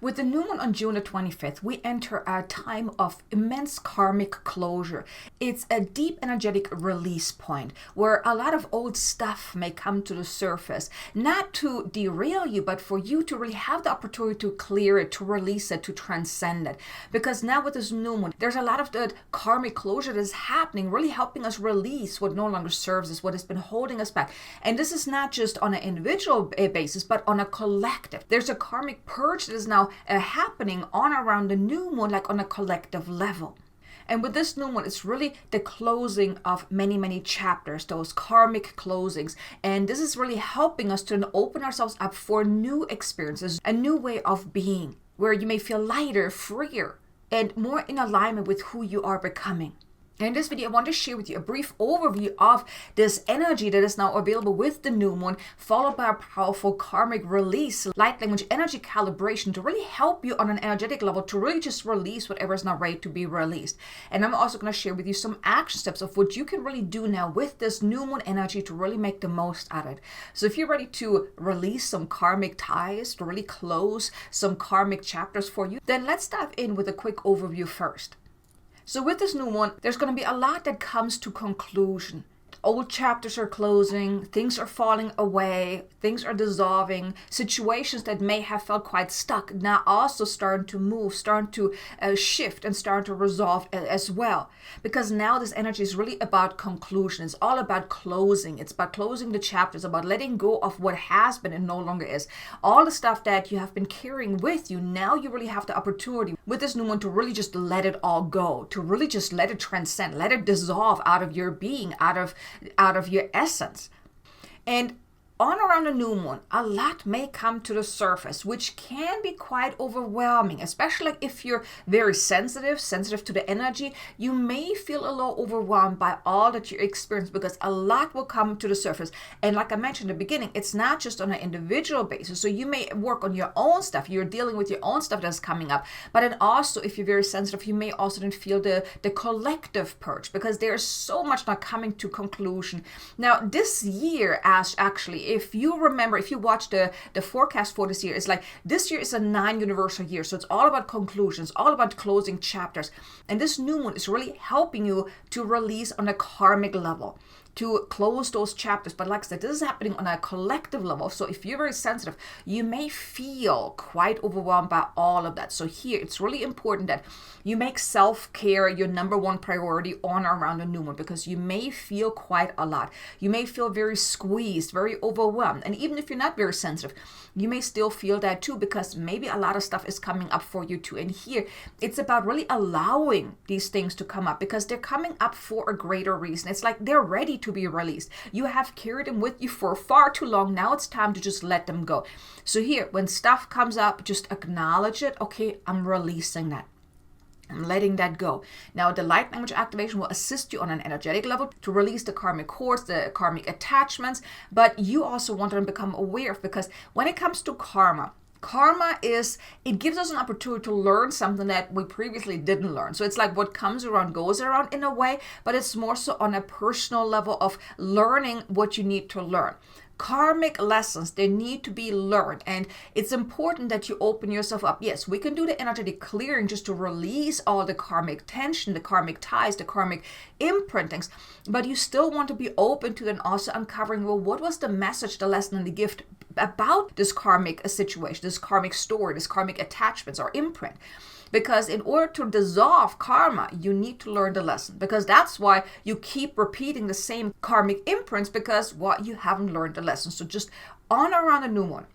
With the new moon on June the 25th, we enter a time of immense karmic closure. It's a deep energetic release point where a lot of old stuff may come to the surface, not to derail you, but for you to really have the opportunity to clear it, to release it, to transcend it. Because now with this new moon, there's a lot of the karmic closure that is happening, really helping us release what no longer serves us, what has been holding us back. And this is not just on an individual basis, but on a collective. There's a karmic purge that is now happening on around the new moon, like on a collective level. And with this new moon, it's really the closing of many, many chapters, those karmic closings. And this is really helping us to open ourselves up for new experiences, a new way of being, where you may feel lighter, freer, and more in alignment with who you are becoming. In this video, I want to share with you a brief overview of this energy that is now available with the new moon, followed by a powerful karmic release, light language energy calibration to really help you on an energetic level to really just release whatever is not ready to be released. And I'm also going to share with you some action steps of what you can really do now with this new moon energy to really make the most out of it. So if you're ready to release some karmic ties, to really close some karmic chapters for you, then let's dive in with a quick overview first. So with this new one, there's going to be a lot that comes to conclusion. Old chapters are closing, things are falling away, things are dissolving, situations that may have felt quite stuck now also starting to move, starting to shift and starting to resolve as well. Because now this energy is really about conclusion. It's all about closing. It's about closing the chapters, about letting go of what has been and no longer is. All the stuff that you have been carrying with you, now you really have the opportunity with this new one to really just let it all go, to really just let it transcend, let it dissolve out of your being, out of your essence. And on around the new moon, a lot may come to the surface, which can be quite overwhelming, especially like if you're very sensitive to the energy. You may feel a little overwhelmed by all that you experience because a lot will come to the surface. And like I mentioned in the beginning, it's not just on an individual basis. So you may work on your own stuff. You're dealing with your own stuff that's coming up. But then also, if you're very sensitive, you may also then feel the collective purge because there's so much not coming to conclusion. Now, this year, actually, if you remember, if you watch the forecast for this year, it's like this year is a 9 universal year. So it's all about conclusions, all about closing chapters. And this new moon is really helping you to release on a karmic level, to close those chapters. But like I said, this is happening on a collective level. So if you're very sensitive, you may feel quite overwhelmed by all of that. So here, it's really important that you make self-care your number one priority on or around the new moon, because you may feel quite a lot. You may feel very squeezed, very overwhelmed. And even if you're not very sensitive, you may still feel that too, because maybe a lot of stuff is coming up for you too. And here, it's about really allowing these things to come up because they're coming up for a greater reason. It's like they're ready to be released. You have carried them with you for far too long. Now it's time to just let them go. So here, when stuff comes up, just acknowledge it. Okay, I'm releasing that. I'm letting that go. Now, the light language activation will assist you on an energetic level to release the karmic cords, the karmic attachments, but you also want to become aware of, because when it comes to karma is, it gives us an opportunity to learn something that we previously didn't learn. So it's like what comes around goes around in a way, but it's more so on a personal level of learning what you need to learn. Karmic lessons, they need to be learned, and it's important that you open yourself up. Yes, we can do the energetic clearing just to release all the karmic tension, the karmic ties, the karmic imprintings, but you still want to be open to then also uncovering, well, what was the message, the lesson, and the gift about this karmic situation, this karmic story, this karmic attachments or imprint. Because in order to dissolve karma, you need to learn the lesson. Because that's why you keep repeating the same karmic imprints, because you haven't learned the lesson. So just on around the new one,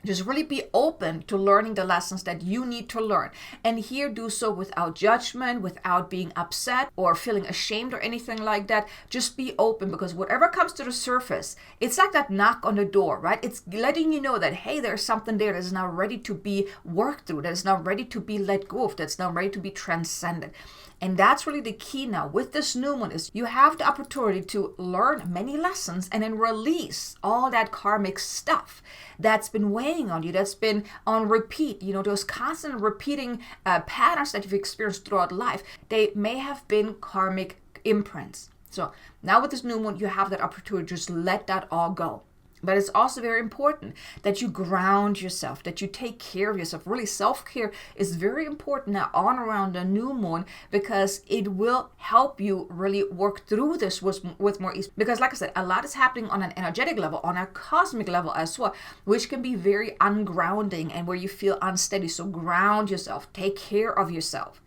just really be open to learning the lessons that you need to learn. And here, do so without judgment, without being upset or feeling ashamed or anything like that. Just be open, because whatever comes to the surface, it's like that knock on the door, right? It's letting you know that, hey, there's something there that is now ready to be worked through, that is now ready to be let go of, that's now ready to be transcended. And that's really the key now with this new one, is you have the opportunity to learn many lessons and then release all that karmic stuff that's been weighing on you, that's been on repeat. You know, those constant repeating patterns that you've experienced throughout life, they may have been karmic imprints. So now with this new one, you have that opportunity to just let that all go. But it's also very important that you ground yourself, that you take care of yourself. Really, self-care is very important now on around the new moon, because it will help you really work through this with more ease. Because like I said, a lot is happening on an energetic level, on a cosmic level as well, which can be very ungrounding and where you feel unsteady. So ground yourself, take care of yourself.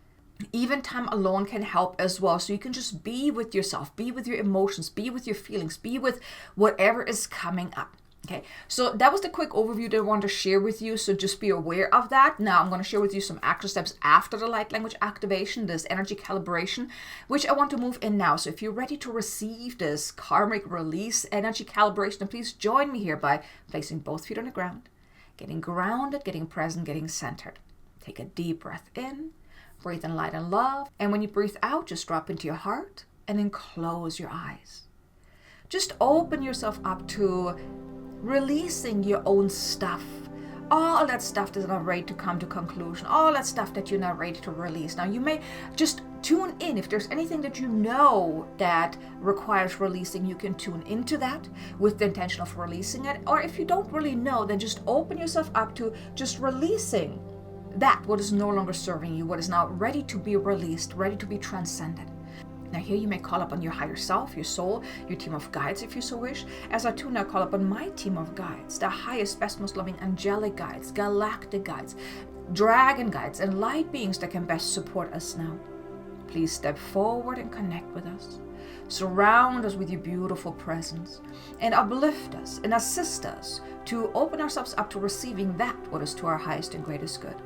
Even time alone can help as well. So you can just be with yourself, be with your emotions, be with your feelings, be with whatever is coming up. Okay, so that was the quick overview that I wanted to share with you. So just be aware of that. Now I'm going to share with you some action steps after the light language activation, this energy calibration, which I want to move in now. So if you're ready to receive this karmic release energy calibration, then please join me here by placing both feet on the ground, getting grounded, getting present, getting centered. Take a deep breath in. Breathe in light and love. And when you breathe out, just drop into your heart and then close your eyes. Just open yourself up to releasing your own stuff. All that stuff that's not ready to come to conclusion. All that stuff that you're not ready to release. Now you may just tune in. If there's anything that you know that requires releasing, you can tune into that with the intention of releasing it. Or if you don't really know, then just open yourself up to just releasing that what is no longer serving you, what is now ready to be released, ready to be transcended. Now here you may call upon your higher self, your soul, your team of guides if you so wish. As I too now call upon my team of guides, the highest, best, most loving angelic guides, galactic guides, dragon guides, and light beings that can best support us now. Please step forward and connect with us. Surround us with your beautiful presence and uplift us and assist us to open ourselves up to receiving that what is to our highest and greatest good.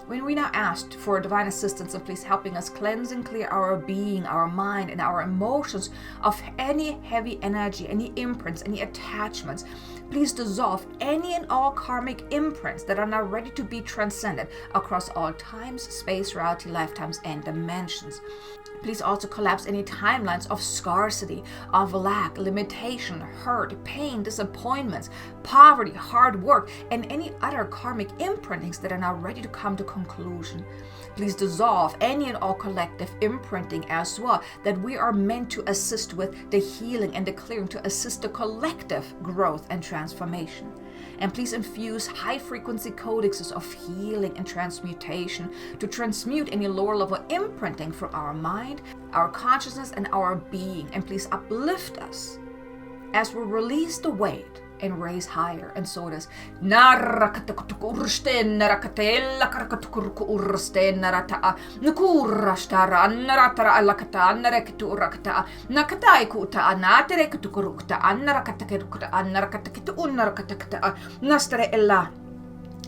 When we now asked for divine assistance and please helping us cleanse and clear our being, our mind, and our emotions of any heavy energy, any imprints, any attachments, please dissolve any and all karmic imprints that are now ready to be transcended across all times, space, reality, lifetimes, and dimensions. Please also collapse any timelines of scarcity, of lack, limitation, hurt, pain, disappointments, poverty, hard work, and any other karmic imprintings that are now ready to come to conclusion. Please dissolve any and all collective imprinting as well that we are meant to assist with the healing and the clearing, to assist the collective growth and transformation. And please infuse high frequency codexes of healing and transmutation to transmute any lower level imprinting from our mind, our consciousness, and our being. And please uplift us as we release the weight and raise higher. And so it is.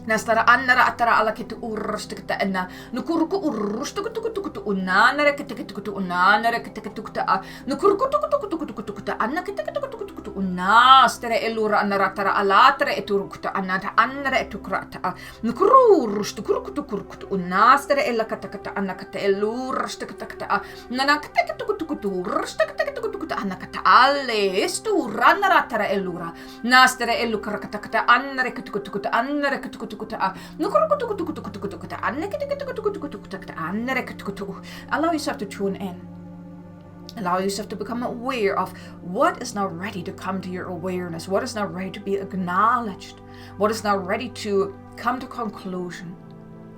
Nastara annara atara ala kitu urrustukta enna nukurku urrustukutukutukutu unnanare kitikutukutu unnanare kitikutukta nukurku tukutukutukutukta anna kitikutukutukutu unnastere elura annara atara alatare eturukta annata annare etukrata nukururrustukurukutukurukutu unnastere ella katakata anna kata elurrustukutakta nana kitikutukutukutu urrustukutukutukta anna kata alle estu rannara atara elura nastere elukarakata annare kitikutukutu annare kitikutukutu. Allow yourself to tune in. Allow yourself to become aware of what is now ready to come to your awareness, what is now ready to be acknowledged, what is now ready to come to conclusion,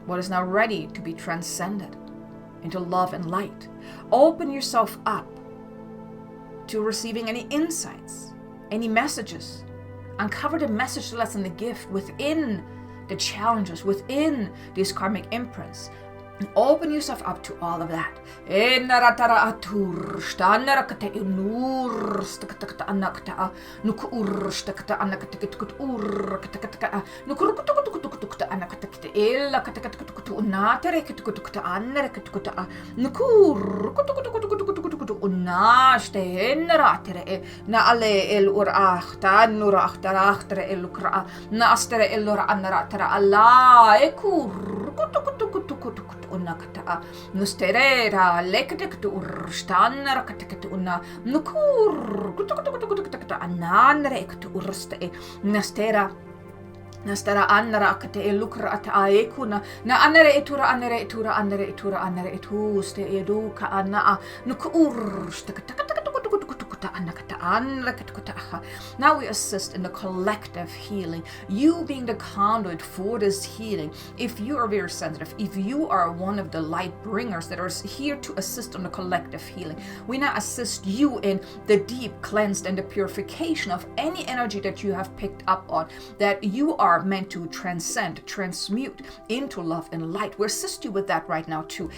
what is now ready to be transcended into love and light. Open yourself up to receiving any insights, any messages. Uncover the message, the lesson, the gift within the challenges, within these karmic imprints. And open yourself up to all of that. Unakata nusterera lekatu urstanara katakatu una nukur kutukata anandre ekatu urste nastera nastara annara akate elukra ata aekuna na anere etura anere etura anere etura anere etuste eduka anna nukur Now we assist in the collective healing. You being the conduit for this healing. If you are very sensitive, if you are one of the light bringers that are here to assist on the collective healing, we now assist you in the deep cleansed and the purification of any energy that you have picked up on, that you are meant to transcend, transmute into love and light. We assist you with that right now too.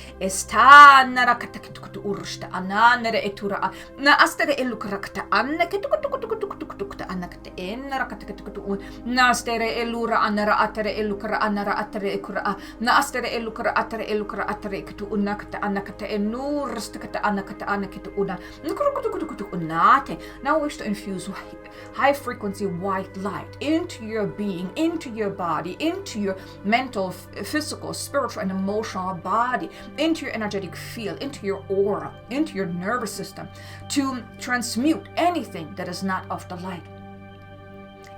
Now wish to infuse high frequency white light into your being, into your body, into your mental, physical, spiritual, and emotional body, into your energetic field, into your aura, into your nervous system, to transmute anything that is not of the light.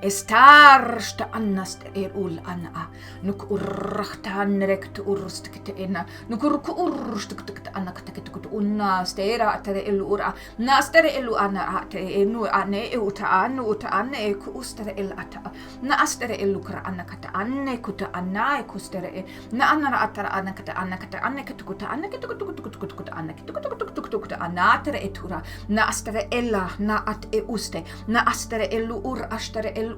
Estarsta annast ul ana nuk urrachta nerekt urstikteena nuk urkustikte anaktekut unna stera tere elura nastere elu ana ate enu ane uta anu uta ane kustere el ata na astere elukra anakata anne kuta anai kustere na anara atara anakata anakatukuta anakatukuta anakatukuta anatere etura na astere ella na at e uste na astere elu ur astere el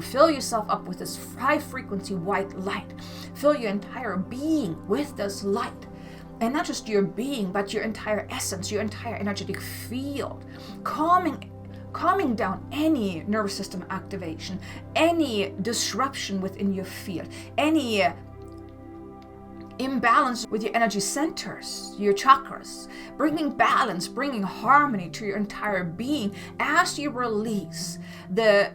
fill yourself up with this high frequency white light. Fill your entire being with this light. And not just your being, but your entire essence, your entire energetic field. Calming down any nervous system activation, any disruption within your field, any imbalance with your energy centers, your chakras, bringing balance, bringing harmony to your entire being as you release the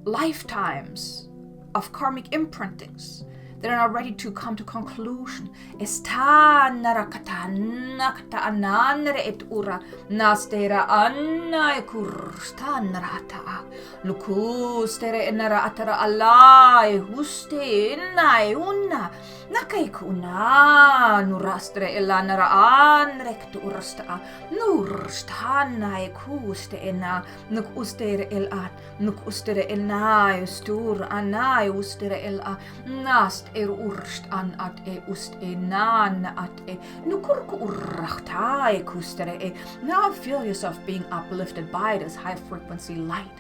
lifetimes of karmic imprintings that are now ready to come to conclusion. Esta narakata nakata ananre et ura nastera anna kursta narata lukustere nara atara alai huste nai unna nakaikuna nurastre elanara anrekt ursta nurstanai kuste ena nuk ustere elat nuk ustere enai ustur anai ustere ela nast urst an at ust nan at nukurku urrachtai kustere. Now feel yourself being uplifted by this high frequency light.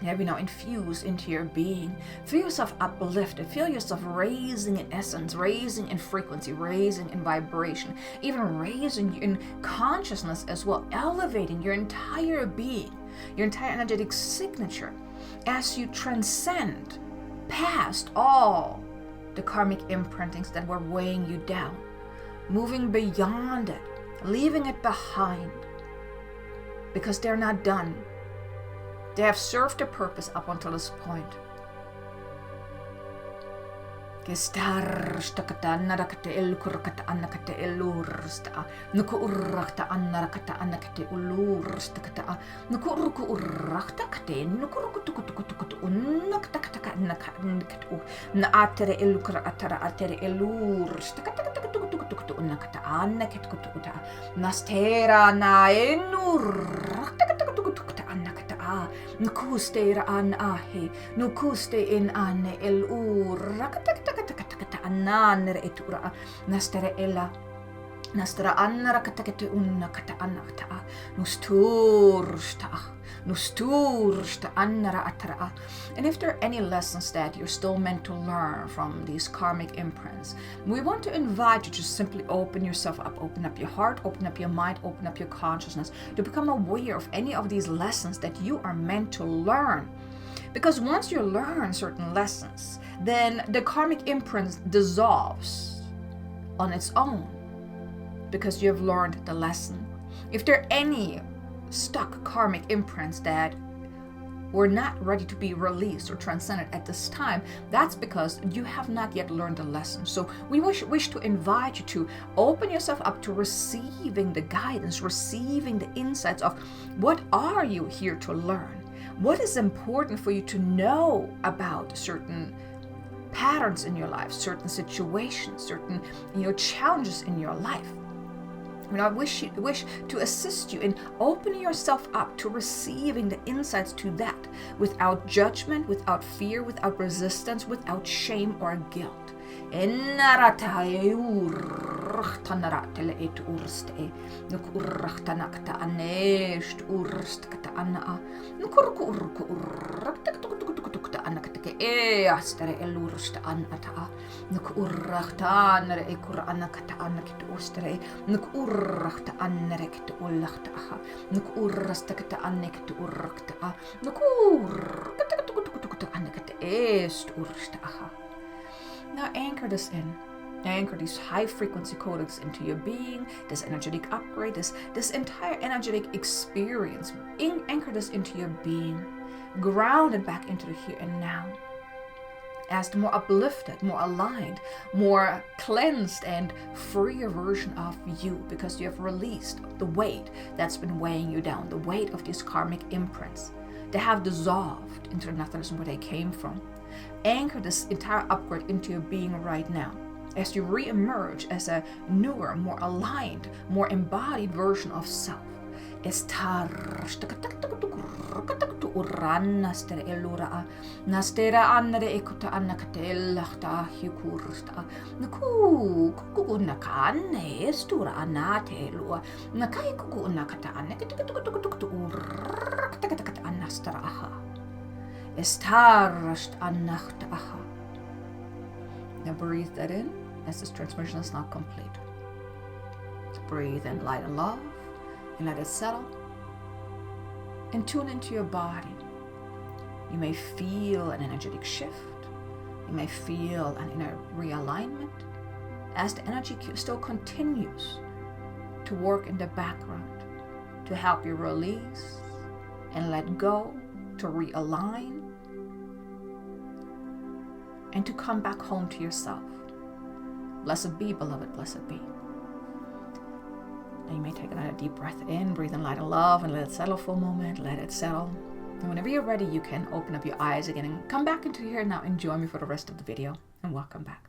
Have you now infused into your being. Feel yourself uplifted. Feel yourself raising in essence, raising in frequency, raising in vibration, even raising in consciousness as well, elevating your entire being, your entire energetic signature as you transcend past all the karmic imprintings that were weighing you down, moving beyond it, leaving it behind, because they're not done. They have served a purpose up until this point. Gestar stakata narakate elkurkata anakate elursta nuku urrakta anarakata anakate ulursta nuku urku urrakta kate nuku urku tukutukutukut unnakta kataka nakatu na atere elukra atara atere elursta katatukutukutukut unnakata anakate kutukuta nastera na enurrakta katatukutukut anakata nukustera an ahe nukuste in ane elurrakta ananere etura nastera ella nastera annara katakete unna kata anakta nustursta annara atara. And if there are any lessons that you're still meant to learn from these karmic imprints, we want to invite you to simply open yourself up, open up your heart, open up your mind, open up your consciousness to become aware of any of these lessons that you are meant to learn. Because once you learn certain lessons, then the karmic imprint dissolves on its own because you have learned the lesson. If there are any stuck karmic imprints that were not ready to be released or transcended at this time, that's because you have not yet learned the lesson. So we wish to invite you to open yourself up to receiving the guidance, receiving the insights of what are you here to learn? What is important for you to know about certain patterns in your life, certain situations, certain challenges in your life? I wish to assist you in opening yourself up to receiving the insights to that without judgment, without fear, without resistance, without shame or guilt. Now anchor this in. Anchor these high frequency codes into your being, this energetic upgrade, this entire energetic experience. Anchor this into your being. Ground it back into the here and now. As the more uplifted, more aligned, more cleansed and freer version of you, because you have released the weight that's been weighing you down, the weight of these karmic imprints. They have dissolved into the nothingness where they came from. Anchor this entire upgrade into your being right now as you re-emerge as a newer, more aligned, more embodied version of self. Now breathe that in as this transmission is not complete. Breathe in light and love and let it settle. And tune into your body. You may feel an energetic shift. You may feel an inner realignment as the energy still continues to work in the background to help you release and let go, to realign, and to come back home to yourself. Blessed be, beloved, blessed be. Now you may take another deep breath in, breathe in light and love, and let it settle for a moment. Let it settle. And whenever you're ready, you can open up your eyes again and come back into here now. Enjoy me for the rest of the video, and welcome back.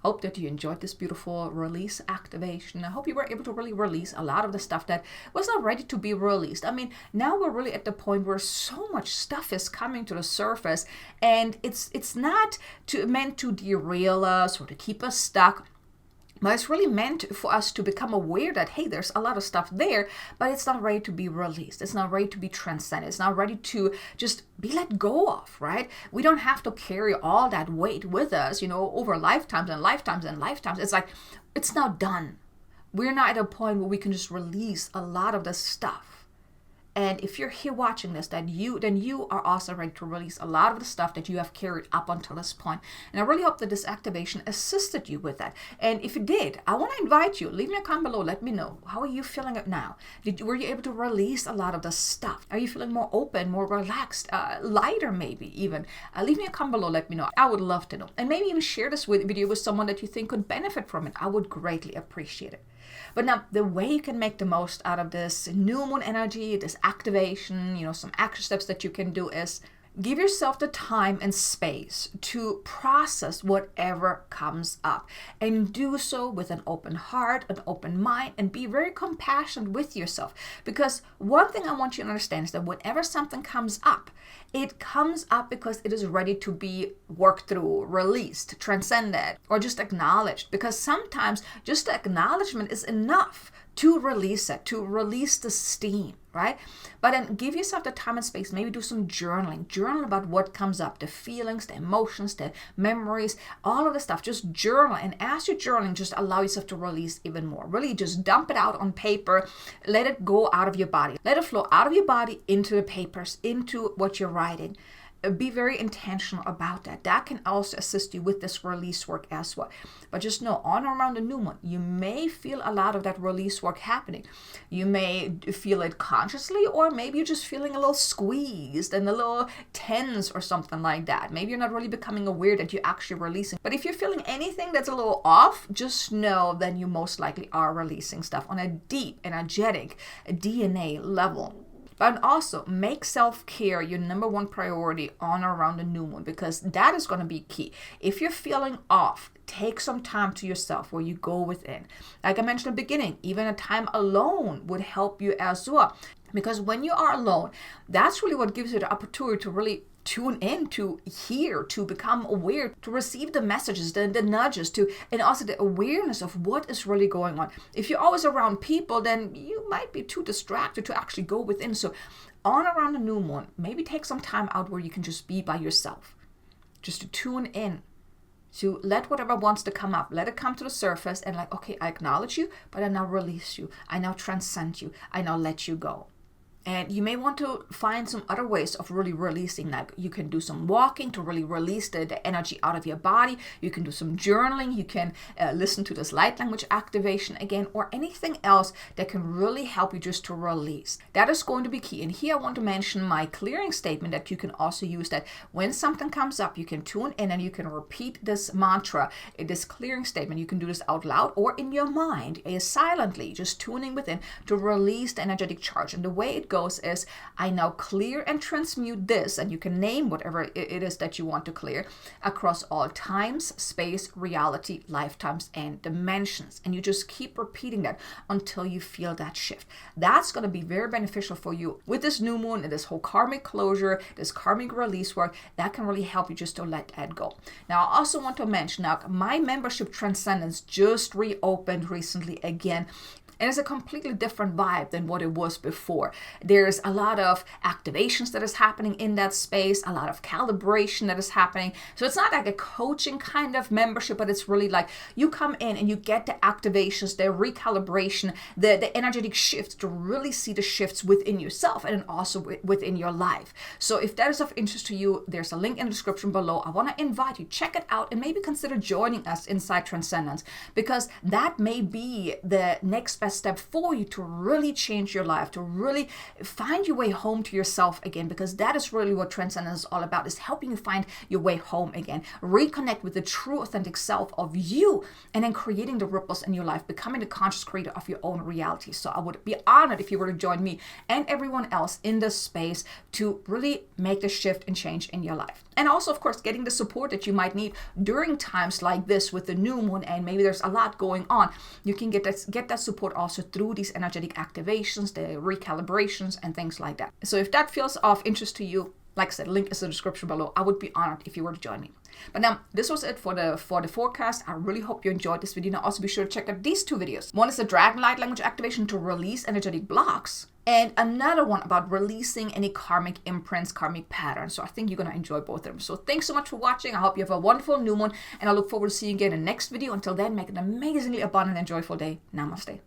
Hope that you enjoyed this beautiful release activation. I hope you were able to really release a lot of the stuff that was not ready to be released. I mean, now we're really at the point where so much stuff is coming to the surface, and it's not meant to derail us or to keep us stuck. But it's really meant for us to become aware that, hey, there's a lot of stuff there, but it's not ready to be released. It's not ready to be transcended. It's not ready to just be let go of, right? We don't have to carry all that weight with us, over lifetimes and lifetimes and lifetimes. It's like, it's now done. We're not at a point where we can just release a lot of the stuff. And if you're here watching this, then you are also ready to release a lot of the stuff that you have carried up until this point. And I really hope that this activation assisted you with that. And if it did, I want to invite you, leave me a comment below, let me know. How are you feeling it now? Were you able to release a lot of the stuff? Are you feeling more open, more relaxed, lighter maybe even? Leave me a comment below, let me know. I would love to know. And maybe even share this video with someone that you think could benefit from it. I would greatly appreciate it. But now, the way you can make the most out of this new moon energy, this activation, some action steps that you can do is give yourself the time and space to process whatever comes up, and do so with an open heart, an open mind, and be very compassionate with yourself. Because one thing I want you to understand is that whenever something comes up, it comes up because it is ready to be worked through, released, transcended, or just acknowledged. Because sometimes just the acknowledgement is enough to release it, to release the steam, right? But then give yourself the time and space. Maybe do some journaling. Journal about what comes up, the feelings, the emotions, the memories, all of the stuff. Just journal. And as you're journaling, just allow yourself to release even more. Really just dump it out on paper. Let it go out of your body. Let it flow out of your body into the papers, into what you're writing. Be very intentional about that. That can also assist you with this release work as well. But just know, on or around the new moon, you may feel a lot of that release work happening. You may feel it consciously, or maybe you're just feeling a little squeezed and a little tense or something like that. Maybe you're not really becoming aware that you're actually releasing. But if you're feeling anything that's a little off, just know that you most likely are releasing stuff on a deep, energetic DNA level. But also make self-care your number one priority on or around the new moon, because that is going to be key. If you're feeling off, take some time to yourself where you go within. Like I mentioned at the beginning, even a time alone would help you as well. Because when you are alone, that's really what gives you the opportunity to really tune in, to hear, to become aware, to receive the messages, the nudges, and also the awareness of what is really going on. If you're always around people, then you might be too distracted to actually go within. So on around the new moon, maybe take some time out where you can just be by yourself, just to tune in, to let whatever wants to come up, let it come to the surface, and like, okay, I acknowledge you, but I now release you. I now transcend you. I now let you go. And you may want to find some other ways of really releasing. Like you can do some walking to really release the energy out of your body. You can do some journaling. You can listen to this light language activation again, or anything else that can really help you just to release. That is going to be key. And here I want to mention my clearing statement that you can also use, that when something comes up, you can tune in and you can repeat this mantra, this clearing statement. You can do this out loud or in your mind, silently, just tuning within to release the energetic charge. And the way it goes is, I now clear and transmute this, and you can name whatever it is that you want to clear, across all times, space, reality, lifetimes, and dimensions. And you just keep repeating that until you feel that shift. That's going to be very beneficial for you with this new moon and this whole karmic closure, this karmic release work. That can really help you just to let that go. Now, I also want to mention, now my membership Transcendence just reopened recently again. And it's a completely different vibe than what it was before. There's a lot of activations that is happening in that space, a lot of calibration that is happening. So it's not like a coaching kind of membership, but it's really like you come in and you get the activations, the recalibration, the energetic shifts to really see the shifts within yourself and also within your life. So if that is of interest to you, there's a link in the description below. I want to invite you, check it out, and maybe consider joining us inside Transcendence, because that may be the next best step for you to really change your life, to really find your way home to yourself again, because that is really what Transcendence is all about, is helping you find your way home again, reconnect with the true authentic self of you, and then creating the ripples in your life, becoming the conscious creator of your own reality. So I would be honored if you were to join me and everyone else in this space to really make the shift and change in your life. And also, of course, getting the support that you might need during times like this with the new moon, and maybe there's a lot going on. You can get that support also through these energetic activations, the recalibrations, and things like that. So if that feels of interest to you, like I said, link is in the description below. I would be honored if you were to join me. But now, this was it for the forecast. I really hope you enjoyed this video. Now, also be sure to check out these two videos. One is the Dragon Light Language Activation to release energetic blocks, and another one about releasing any karmic imprints, karmic patterns. So I think you're going to enjoy both of them. So thanks so much for watching. I hope you have a wonderful new moon, and I look forward to seeing you again in the next video. Until then, make an amazingly abundant and joyful day. Namaste.